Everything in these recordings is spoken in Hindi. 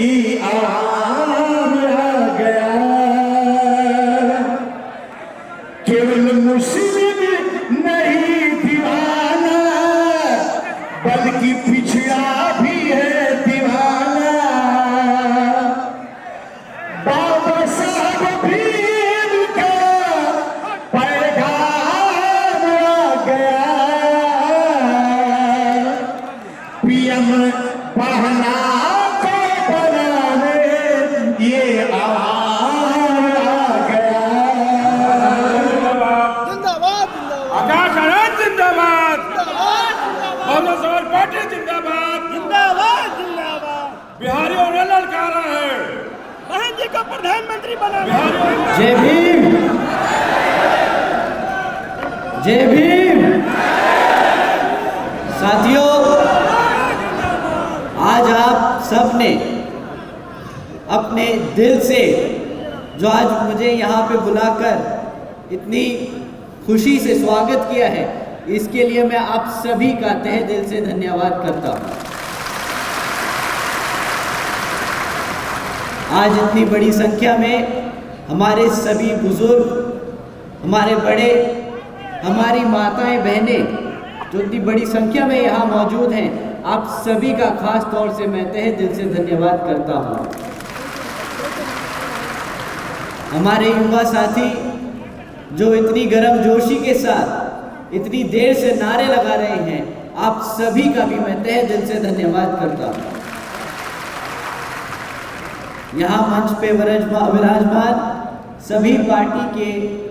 ई आम आ गया। केवल मुस्लिम नहीं दीवाना, बल्कि पिछड़ा भी है दीवाना। बाबा साहब भीम का पैगाम आ गया। पीएम पढ़ना को बनाने ये आवाज आ गया। जिंदाबाद आकाश आनंद जिंदाबाद, बहुजन समाज पार्टी जिंदाबाद, जिंदाबाद जिंदाबाद। बिहारियों ने ललकारा है बहन जी को प्रधानमंत्री बनाना। बिहारियों जय भीम, जय भीम। साथियों, आज आप सब ने अपने दिल से जो आज मुझे यहाँ पे बुलाकर इतनी खुशी से स्वागत किया है, इसके लिए मैं आप सभी का तहे दिल से धन्यवाद करता हूँ। आज इतनी बड़ी संख्या में हमारे सभी बुजुर्ग, हमारे बड़े, हमारी माताएं बहनें जो इतनी बड़ी संख्या में यहाँ मौजूद हैं, आप सभी का खास तौर से मैं तहे दिल से धन्यवाद करता हूँ। हमारे युवा साथी जो इतनी गर्मजोशी के साथ इतनी देर से नारे लगा रहे हैं, आप सभी का भी मैं तहे दिल से धन्यवाद करता हूँ। यहाँ मंच पे विराजमान सभी पार्टी के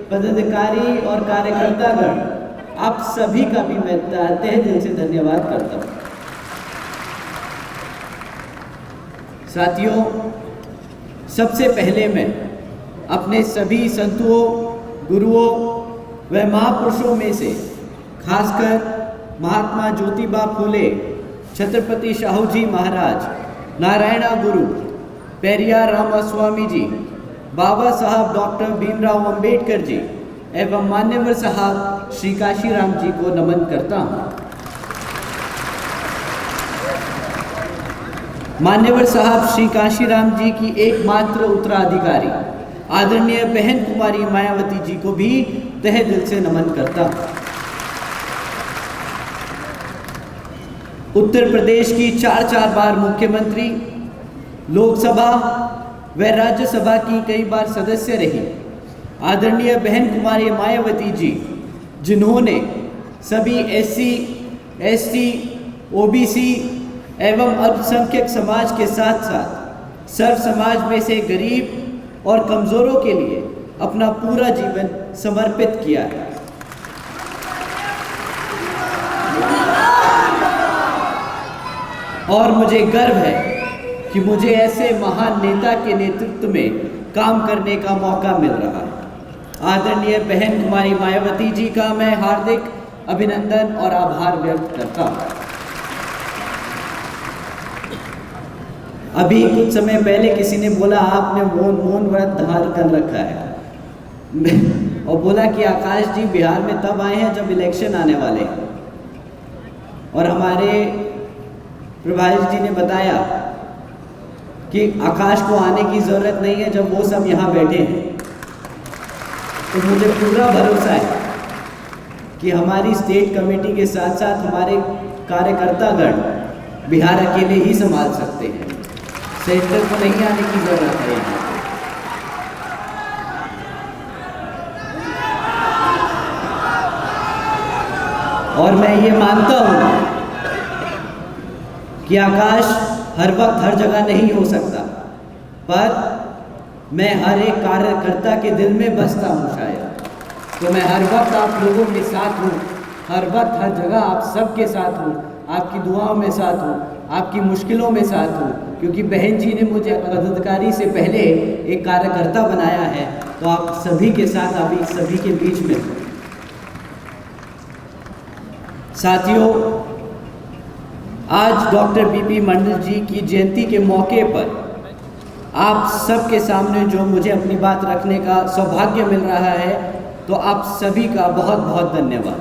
पदाधिकारी और कार्यकर्तागण, आप सभी का भी मैं तहे दिल से धन्यवाद करता हूँ। साथियों, सबसे पहले मैं अपने सभी संतों, गुरुओं व महापुरुषों में से खासकर महात्मा ज्योतिबा फूले, छत्रपति शाहू जी महाराज, नारायणा गुरु, पेरियार रामास्वामी जी, बाबा साहब डॉक्टर भीमराव अंबेडकर जी एवं मान्यवर साहब श्री काशीराम जी को नमन करता हूँ। मान्यवर साहब श्री काशीराम जी की एकमात्र उत्तराधिकारी आदरणीय बहन कुमारी मायावती जी को भी तहे दिल से नमन करता हूँ। उत्तर प्रदेश की 4 बार मुख्यमंत्री, लोकसभा व राज्यसभा की कई बार सदस्य रही आदरणीय बहन कुमारी मायावती जी, जिन्होंने सभी SC, ST, OBC एवं अल्पसंख्यक समाज के साथ साथ सर्व समाज में से गरीब और कमज़ोरों के लिए अपना पूरा जीवन समर्पित किया है। और मुझे गर्व है कि मुझे ऐसे महान नेता के नेतृत्व में काम करने का मौका मिल रहा है। आदरणीय बहन कुमारी मायावती जी का मैं हार्दिक अभिनंदन और आभार व्यक्त करता हूँ। अभी कुछ समय पहले किसी ने बोला आपने मौन व्रत धारण कर रखा है और बोला कि आकाश जी बिहार में तब आए हैं जब इलेक्शन आने वाले हैं। और हमारे प्रभारी जी ने बताया कि आकाश को आने की ज़रूरत नहीं है जब वो सब यहाँ बैठे हैं। तो मुझे पूरा भरोसा है कि हमारी स्टेट कमेटी के साथ साथ हमारे कार्यकर्तागण बिहार अकेले ही संभाल सकते हैं, सेंटर को नहीं आने की ज़रूरत है। और मैं ये मानता हूँ कि आकाश हर वक्त हर जगह नहीं हो सकता, पर मैं हर एक कार्यकर्ता के दिल में बसता हूँ शायद। तो मैं हर वक्त आप लोगों के साथ हूँ, हर वक्त हर जगह आप सबके साथ हूँ, आपकी दुआओं में साथ हूँ, आपकी मुश्किलों में साथ हूँ, क्योंकि बहन जी ने मुझे पदाधिकारी से पहले एक कार्यकर्ता बनाया है। तो आप सभी के साथ, आप सभी के बीच में हूँ। साथियों, आज डॉक्टर बीपी मंडल जी की जयंती के मौके पर आप सबके सामने जो मुझे अपनी बात रखने का सौभाग्य मिल रहा है, तो आप सभी का बहुत बहुत धन्यवाद।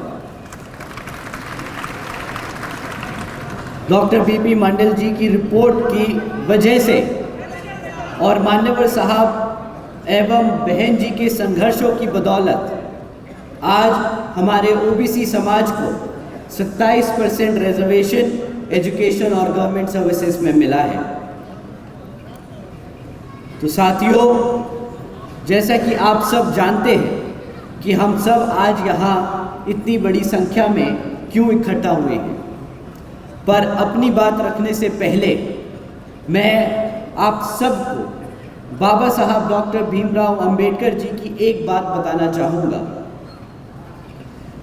डॉक्टर बीपी मंडल जी की रिपोर्ट की वजह से और मान्यवर साहब एवं बहन जी के संघर्षों की बदौलत आज हमारे ओबीसी समाज को 27% रिजर्वेशन एजुकेशन और गवर्नमेंट सर्विसेज में मिला है। तो साथियों, जैसा कि आप सब जानते हैं कि हम सब आज यहाँ इतनी बड़ी संख्या में क्यों इकट्ठा हुए हैं, पर अपनी बात रखने से पहले मैं आप सबको बाबा साहब डॉक्टर भीमराव अंबेडकर जी की एक बात बताना चाहूँगा।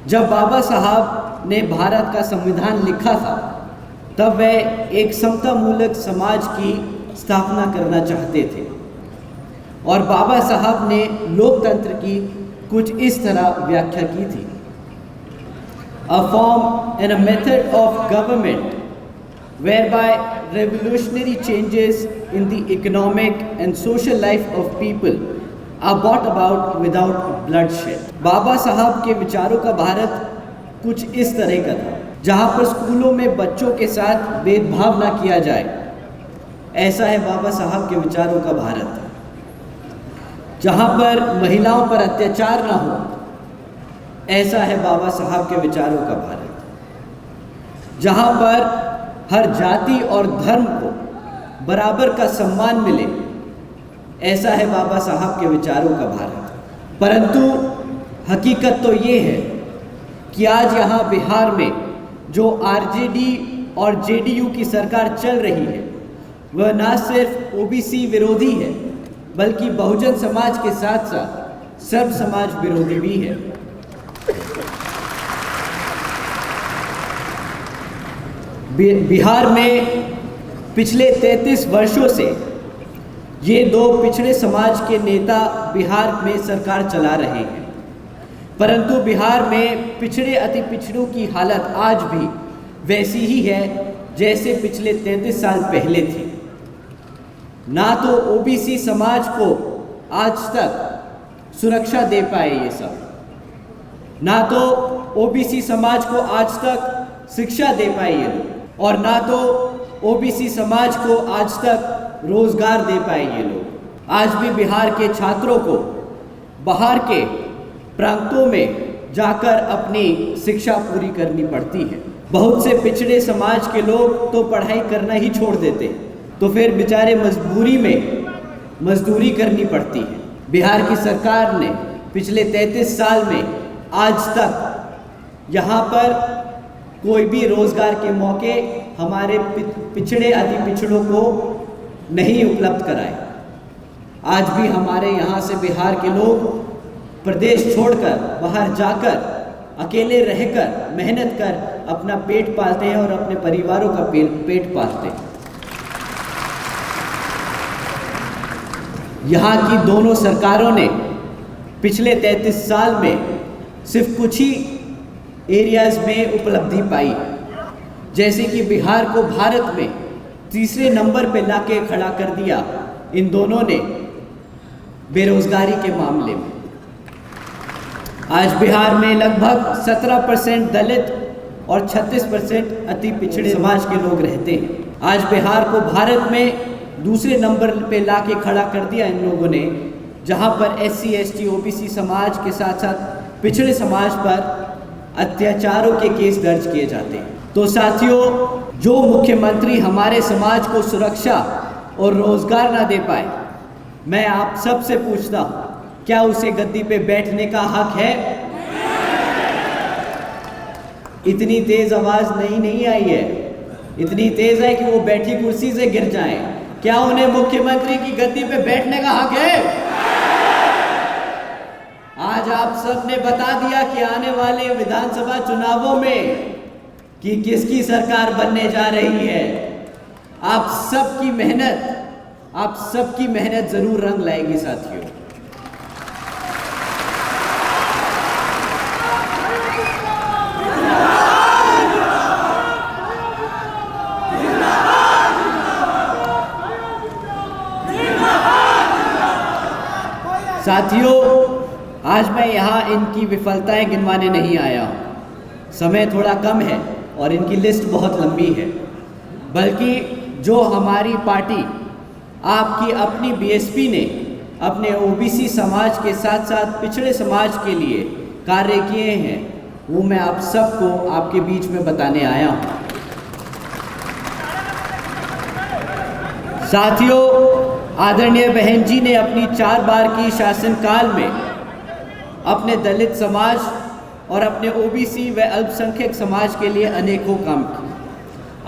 जब बाबा साहब ने भारत का संविधान लिखा था, तब वह एक समतामूलक समाज की स्थापना करना चाहते थे और बाबा साहब ने लोकतंत्र की कुछ इस तरह व्याख्या की थी। A form and a method of government whereby revolutionary changes in the economic and social life of people are brought about without bloodshed। बाबा साहब के विचारों का भारत कुछ इस तरह का था, जहाँ पर स्कूलों में बच्चों के साथ भेदभाव ना किया जाए, ऐसा है बाबा साहब के विचारों का भारत। जहाँ पर महिलाओं पर अत्याचार ना हो, ऐसा है बाबा साहब के विचारों का भारत। जहाँ पर हर जाति और धर्म को बराबर का सम्मान मिले, ऐसा है बाबा साहब के विचारों का भारत। परंतु हकीकत तो ये है कि आज यहाँ बिहार में जो आरजेडी और जेडीयू की सरकार चल रही है, वह ना सिर्फ ओबीसी विरोधी है, बल्कि बहुजन समाज के साथ साथ सर्व समाज विरोधी भी है। बिहार में पिछले 33 वर्षों से ये दो पिछड़े समाज के नेता बिहार में सरकार चला रहे हैं, परंतु बिहार में पिछड़े अति पिछड़ों की हालत आज भी वैसी ही है जैसे पिछले 33 साल पहले थी। ना तो ओबीसी समाज को आज तक सुरक्षा दे पाए ये सब, ना तो ओबीसी समाज को आज तक शिक्षा दे पाए ये लोग, और ना तो ओबीसी समाज को आज तक रोजगार दे पाए ये लोग। आज भी बिहार के छात्रों को बाहर के प्रांतों में जाकर अपनी शिक्षा पूरी करनी पड़ती है। बहुत से पिछड़े समाज के लोग तो पढ़ाई करना ही छोड़ देते हैं, तो फिर बेचारे मजबूरी में मजदूरी करनी पड़ती है। बिहार की सरकार ने पिछले 33 साल में आज तक यहाँ पर कोई भी रोजगार के मौके हमारे पिछड़े अति पिछड़ों को नहीं उपलब्ध कराए। आज भी हमारे यहाँ से बिहार के लोग प्रदेश छोड़कर बाहर जाकर अकेले रहकर मेहनत कर अपना पेट पालते हैं और अपने परिवारों का पेट पालते हैं। यहाँ की दोनों सरकारों ने पिछले 33 साल में सिर्फ कुछ ही एरियाज़ में उपलब्धि पाई, जैसे कि बिहार को भारत में तीसरे नंबर पे लाके खड़ा कर दिया इन दोनों ने बेरोजगारी के मामले में। आज बिहार में लगभग 17% दलित और 36% अति पिछड़े समाज के लोग रहते हैं। आज बिहार को भारत में दूसरे नंबर पे लाके खड़ा कर दिया इन लोगों ने, जहां पर SC ST OBC समाज के साथ साथ पिछड़े समाज पर अत्याचारों के केस दर्ज किए जाते हैं। तो साथियों, जो मुख्यमंत्री हमारे समाज को सुरक्षा और रोजगार ना दे पाए, मैं आप सब से पूछता हूँ, क्या उसे गद्दी पे बैठने का हक है? इतनी तेज आवाज नहीं आई है, इतनी तेज है कि वो बैठी कुर्सी से गिर जाएं। क्या उन्हें मुख्यमंत्री की गद्दी पे बैठने का हक है? आज आप सब ने बता दिया कि आने वाले विधानसभा चुनावों में कि किसकी सरकार बनने जा रही है। आप सबकी मेहनत जरूर रंग लाएगी साथियों। साथियों, आज मैं यहाँ इनकी विफलताएं गिनवाने नहीं आया हूँ, समय थोड़ा कम है और इनकी लिस्ट बहुत लंबी है, बल्कि जो हमारी पार्टी आपकी अपनी बीएसपी ने अपने ओबीसी समाज के साथ साथ पिछड़े समाज के लिए कार्य किए हैं, वो मैं आप सबको आपके बीच में बताने आया हूँ। साथियों, आदरणीय बहन जी ने अपनी 4 बार की शासनकाल में अपने दलित समाज और अपने ओबीसी व अल्पसंख्यक समाज के लिए अनेकों काम किए।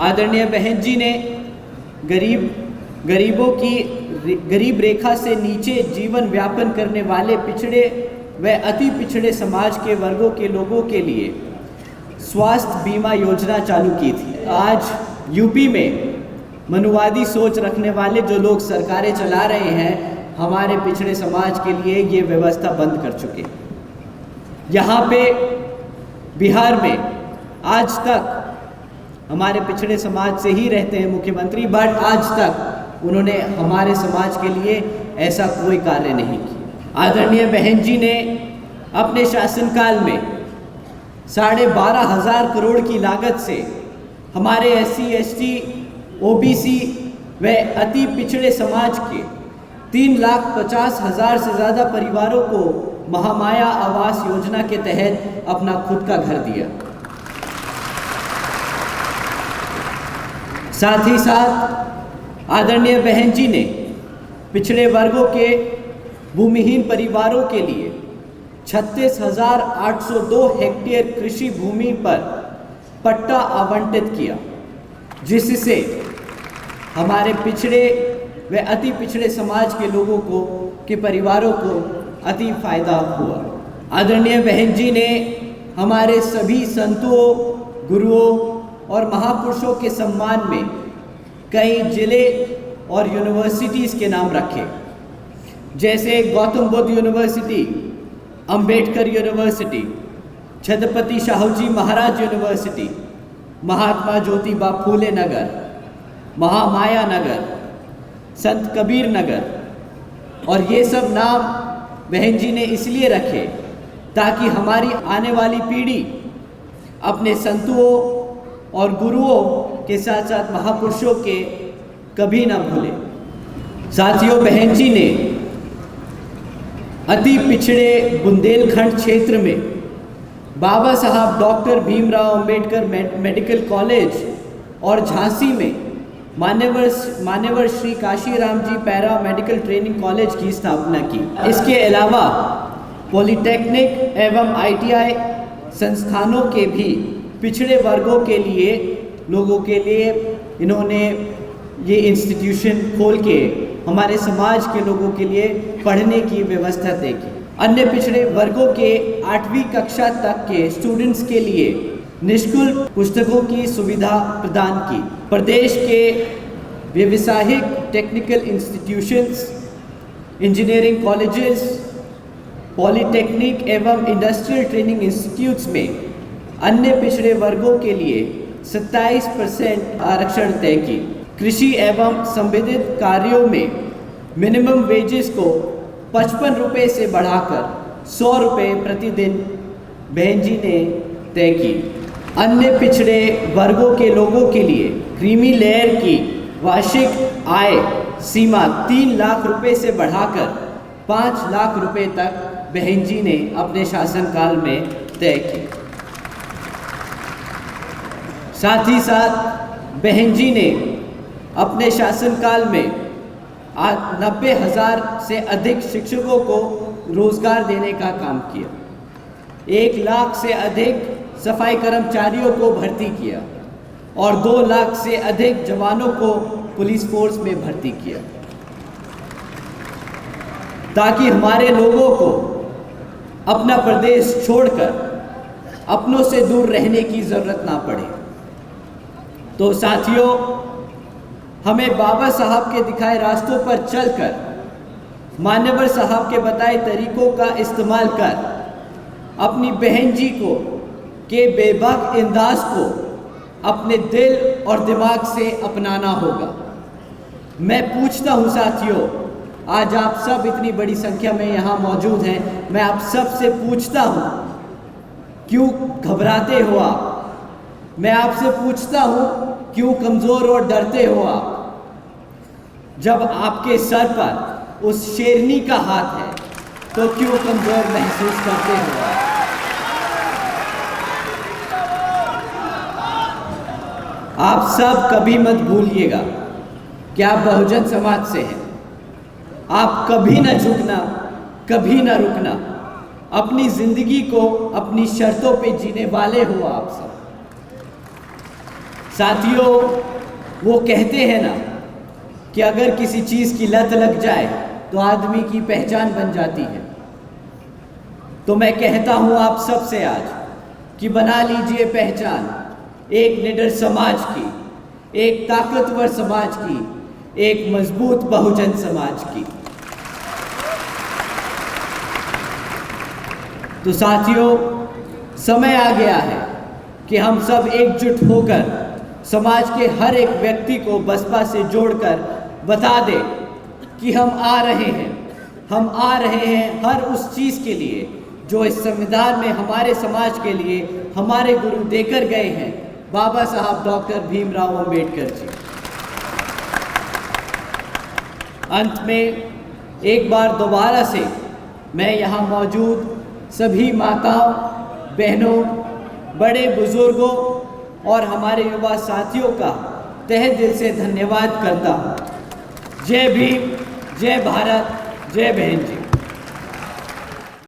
आदरणीय बहन जी ने गरीबों की गरीब रेखा से नीचे जीवन व्यापन करने वाले पिछड़े व अति पिछड़े समाज के वर्गों के लोगों के लिए स्वास्थ्य बीमा योजना चालू की थी। आज यूपी में मनुवादी सोच रखने वाले जो लोग सरकारें चला रहे हैं, हमारे पिछड़े समाज के लिए ये व्यवस्था बंद कर चुके हैं। यहाँ पे बिहार में आज तक हमारे पिछड़े समाज से ही रहते हैं मुख्यमंत्री, बट आज तक उन्होंने हमारे समाज के लिए ऐसा कोई कार्य नहीं किया। आदरणीय बहन जी ने अपने शासनकाल में 12,500 करोड़ की लागत से हमारे SC, ST, OBC व अति पिछड़े समाज के 3,50,000 से ज़्यादा परिवारों को महामाया आवास योजना के तहत अपना खुद का घर दिया। साथ ही साथ आदरणीय बहन जी ने पिछड़े वर्गों के भूमिहीन परिवारों के लिए 36,802 हेक्टेयर कृषि भूमि पर पट्टा आवंटित किया, जिससे हमारे पिछड़े व अति पिछड़े समाज के लोगों को के परिवारों को अति फायदा हुआ। आदरणीय बहन जी ने हमारे सभी संतों, गुरुओं और महापुरुषों के सम्मान में कई जिले और यूनिवर्सिटीज़ के नाम रखे, जैसे Gautam Buddha university, Ambedkar university, Chhatrapati Shahuji Maharaj university, Mahatma Jyotiba Phule नगर, महामाया नगर, संत कबीर नगर। और ये सब नाम बहन जी ने इसलिए रखे ताकि हमारी आने वाली पीढ़ी अपने संतों और गुरुओं के साथ साथ महापुरुषों के कभी ना भूले। साथियों, बहन जी ने अति पिछड़े बुंदेलखंड क्षेत्र में बाबा साहब doctor Bhimrao Ambedkar medical college और झांसी में मान्यवर श्री काशीराम जी पैरा मेडिकल ट्रेनिंग कॉलेज की स्थापना की। इसके अलावा पॉलिटेक्निक एवं ITI संस्थानों के भी पिछड़े वर्गों के लिए लोगों के लिए इन्होंने ये इंस्टीट्यूशन खोल के हमारे समाज के लोगों के लिए पढ़ने की व्यवस्था देखी। अन्य पिछड़े वर्गों के 8वीं कक्षा तक के स्टूडेंट्स के लिए निःशुल्क पुस्तकों की सुविधा प्रदान की। प्रदेश के व्यावसायिक technical institutions, engineering colleges, polytechnic एवं इंडस्ट्रियल ट्रेनिंग इंस्टीट्यूट्स में अन्य पिछड़े वर्गों के लिए 27% आरक्षण तय की। कृषि एवं संबंधित कार्यों में मिनिमम वेजेस को 55 रुपये से बढ़ाकर 100 रुपये प्रतिदिन बहन जी ने तय की। अन्य पिछड़े वर्गों के लोगों के लिए क्रीमी लेयर की वार्षिक आय सीमा 3 लाख रुपए से बढ़ाकर 5 लाख रुपए तक बहन जी ने अपने शासनकाल में तय की। साथ ही साथ बहन जी ने अपने शासनकाल में 90,000 से अधिक शिक्षकों को रोजगार देने का काम किया। 1 लाख से अधिक सफाई कर्मचारियों को भर्ती किया और 2 लाख से अधिक जवानों को पुलिस फोर्स में भर्ती किया, ताकि हमारे लोगों को अपना प्रदेश छोड़कर अपनों से दूर रहने की ज़रूरत ना पड़े। तो साथियों, हमें बाबा साहब के दिखाए रास्तों पर चलकर मान्यवर साहब के बताए तरीकों का इस्तेमाल कर अपनी बहन जी को के बेबाक अंदाज को अपने दिल और दिमाग से अपनाना होगा। मैं पूछता हूँ साथियों, आज आप सब इतनी बड़ी संख्या में यहाँ मौजूद हैं, मैं आप सब से पूछता हूँ, क्यों घबराते हो आप? मैं आपसे पूछता हूँ, क्यों कमज़ोर और डरते हो आप? जब आपके सर पर उस शेरनी का हाथ है तो क्यों कमजोर महसूस करते हो? आप सब कभी मत भूलिएगा कि आप बहुजन समाज से हैं। आप कभी न झुकना, कभी न रुकना, अपनी जिंदगी को अपनी शर्तों पे जीने वाले हो आप सब। साथियों, वो कहते हैं ना कि अगर किसी चीज़ की लत लग जाए तो आदमी की पहचान बन जाती है। तो मैं कहता हूँ आप सब से आज कि बना लीजिए पहचान एक निडर समाज की, एक ताकतवर समाज की, एक मजबूत बहुजन समाज की। तो साथियों, समय आ गया है कि हम सब एकजुट होकर समाज के हर एक व्यक्ति को बसपा से जोड़कर बता दें कि हम आ रहे हैं, हम आ रहे हैं हर उस चीज़ के लिए जो इस संविधान में हमारे समाज के लिए हमारे गुरु देकर गए हैं, बाबा साहब डॉक्टर भीमराव अंबेडकर जी। अंत में एक बार दोबारा से मैं यहाँ मौजूद सभी माताओं, बहनों, बड़े बुजुर्गों और हमारे युवा साथियों का तहे दिल से धन्यवाद करता हूँ। जय भीम, जय भारत, जय बहन जी।